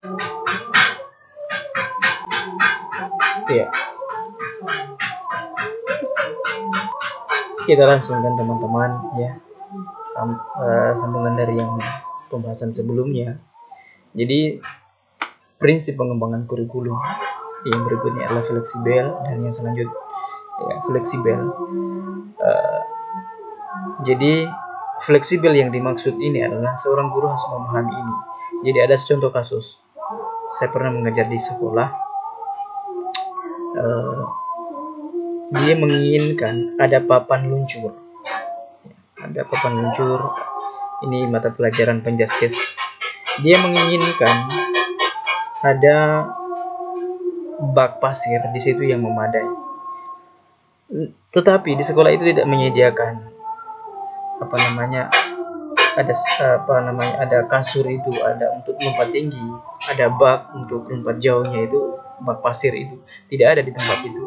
Ya, kita langsungkan teman-teman ya, sambungan dari yang pembahasan sebelumnya. Jadi prinsip pengembangan kurikulum yang berikutnya adalah fleksibel, dan yang selanjutnya ya, fleksibel. Jadi fleksibel yang dimaksud ini adalah seorang guru harus memahami ini. Jadi ada contoh kasus, saya pernah mengajar di sekolah. Dia menginginkan ada papan luncur. Ada papan luncur. Ini mata pelajaran penjaskes. Dia menginginkan ada bak pasir di situ yang memadai. Tetapi di sekolah itu tidak menyediakan ada kasur itu, ada untuk lompat tinggi, ada bak untuk lompat jauhnya, itu bak pasir itu tidak ada di tempat itu.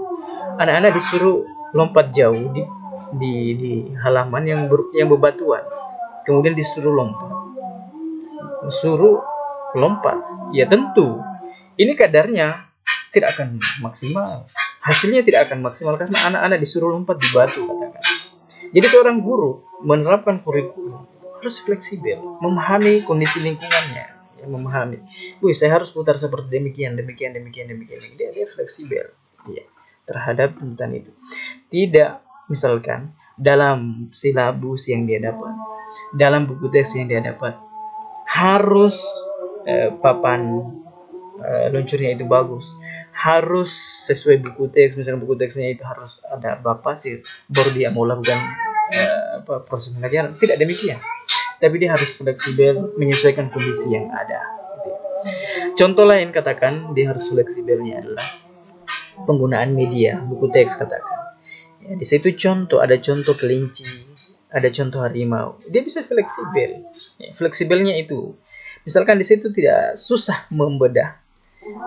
Anak-anak disuruh lompat jauh di halaman yang bebatuan, kemudian disuruh lompat. Ya tentu ini kadarnya tidak akan maksimal, hasilnya tidak akan maksimal karena anak-anak disuruh lompat di batu, katakan. Jadi seorang guru menerapkan kurikulum harus fleksibel, memahami kondisi lingkungannya, ya, memahami. Saya harus putar seperti demikian. Dia fleksibel, ya, terhadap tuntutan itu. Tidak, misalkan dalam silabus yang dia dapat, dalam buku teks yang dia dapat, harus papan luncurnya itu bagus, harus sesuai buku teks. Misalnya buku teksnya itu harus ada bak pasir, baru dia mau lakukan proses pengajaran. Tidak demikian, tapi dia harus fleksibel menyesuaikan kondisi yang ada. Contoh lain, katakan dia harus fleksibelnya adalah penggunaan media buku teks, katakan. Ya, di situ ada contoh kelinci, ada contoh harimau. Dia bisa fleksibel. Ya, fleksibelnya itu, misalkan di situ tidak susah membedah.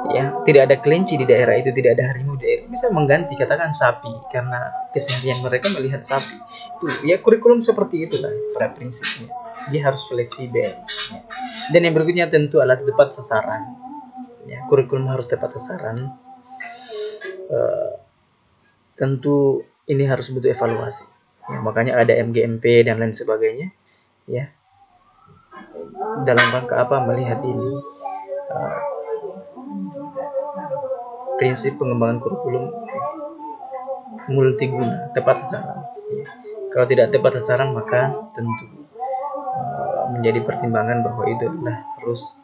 Ya, tidak ada kelinci di daerah itu, tidak ada harimau di daerah, bisa mengganti katakan sapi karena keseharian mereka melihat sapi. Itu ya, kurikulum seperti itulah pada prinsipnya. Dia harus fleksibel. Ya. Dan yang berikutnya tentu adalah tepat sasaran. Ya, kurikulum harus tepat sasaran. Tentu ini harus butuh evaluasi. Ya, makanya ada MGMP dan lain sebagainya. Ya, dalam rangka apa melihat ini? Prinsip pengembangan kurikulum multiguna, tepat sasaran. Kalau tidak tepat sasaran, maka tentu menjadi pertimbangan bahwa itu adalah harus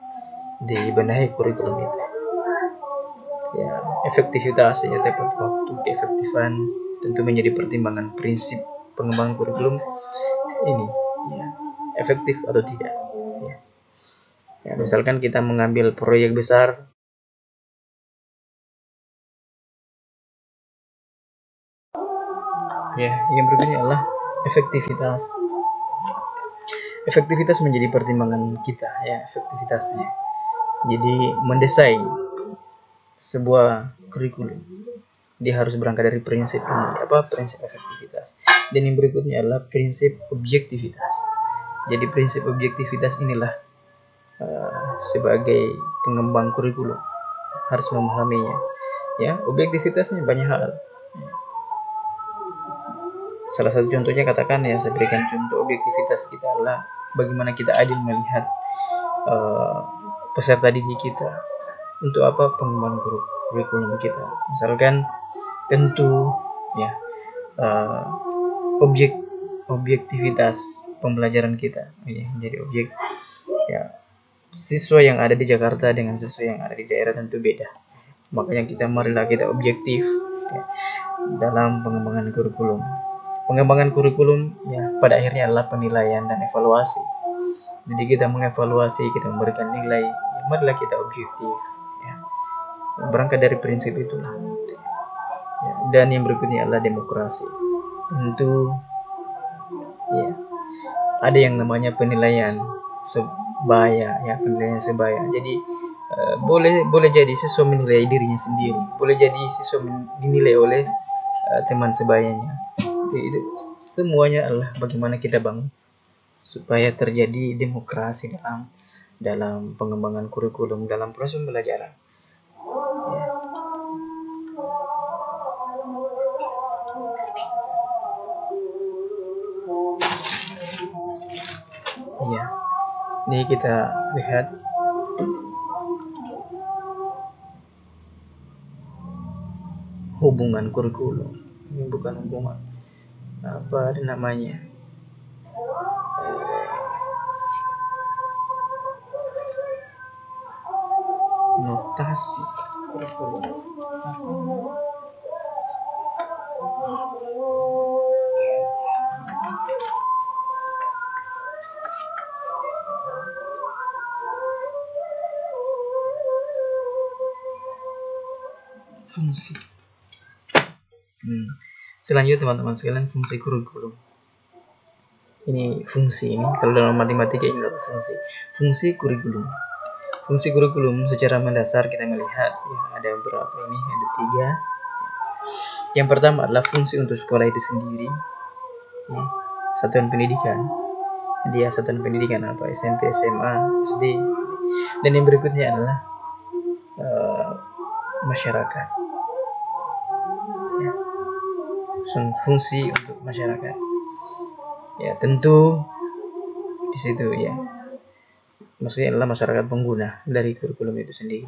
dibenahi kurikulum itu. Ya, efektivitas, ya, tepat waktu, keefektifan tentu menjadi pertimbangan prinsip pengembangan kurikulum ini. Ya, efektif atau tidak. Ya, misalkan kita mengambil proyek besar. Ya, yang berikutnya adalah efektivitas. Efektivitas menjadi pertimbangan kita, ya, efektivitasnya. Jadi mendesain sebuah kurikulum, dia harus berangkat dari prinsip ini, prinsip efektivitas. Dan yang berikutnya adalah prinsip objektivitas. Jadi prinsip objektivitas inilah sebagai pengembang kurikulum harus memahaminya. Ya, objektivitasnya banyak hal. Salah satu contohnya, katakan ya, saya berikan contoh objektivitas kita adalah bagaimana kita adil melihat peserta didik kita untuk pengembangan kurikulum kita. Misalkan tentu ya objektivitas pembelajaran kita, ya, jadi objek. Ya, siswa yang ada di Jakarta dengan siswa yang ada di daerah tentu beda. Makanya marilah kita objektif, ya, dalam pengembangan kurikulum. Pengembangan kurikulum, ya, pada akhirnya adalah penilaian dan evaluasi. Jadi kita mengevaluasi, kita memberikan nilai, ya, marilah kita objektif, ya. Berangkat dari prinsip itulah. Ya, dan yang berikutnya adalah demokrasi. Tentu, ya, ada yang namanya penilaian sebaya, ya, penilaian sebaya. Jadi boleh jadi siswa menilai dirinya sendiri, boleh jadi siswa dinilai oleh teman sebayanya. Itu semuanya adalah bagaimana kita bangun supaya terjadi demokrasi dalam pengembangan kurikulum dalam proses pembelajaran. Ya, ini kita lihat hubungan kurikulum. Ini bukan hubungan apa ada namanya, notasi kurikulum. Fungsi. Selanjutnya teman-teman sekalian, fungsi kurikulum. Ini fungsi, ini kalau dalam matematika ini adalah fungsi. Fungsi kurikulum. Fungsi kurikulum secara mendasar kita melihat ya, ada beberapa, ini ada 3. Yang pertama adalah fungsi untuk sekolah itu sendiri, ya, satuan pendidikan. Dia satuan pendidikan apa, SMP, SMA, SD. Dan yang berikutnya adalah masyarakat. Ya. Fungsi untuk masyarakat. Ya, tentu di situ ya. Maksudnya adalah masyarakat pengguna dari kurikulum itu sendiri.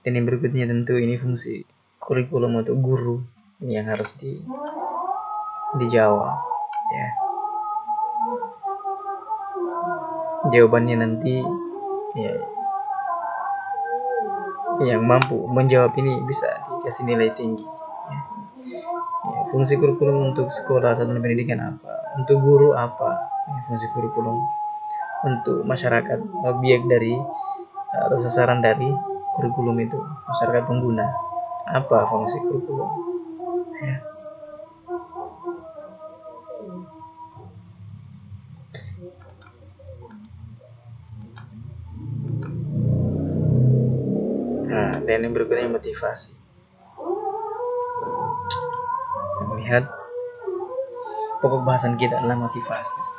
Dan yang berikutnya tentu ini fungsi kurikulum untuk guru, ini yang harus dijawab ya. Jawabannya nanti ya, yang mampu menjawab ini bisa dikasih nilai tinggi ya. Ya, fungsi kurikulum untuk sekolah satuan pendidikan apa, untuk guru apa ya, fungsi kurikulum untuk masyarakat, objek dari atau sasaran dari kurikulum itu masyarakat pengguna, apa fungsi kurikulum ya. Nah, dan yang berikutnya motivasi. Kita melihat pokok bahasan kita adalah motivasi.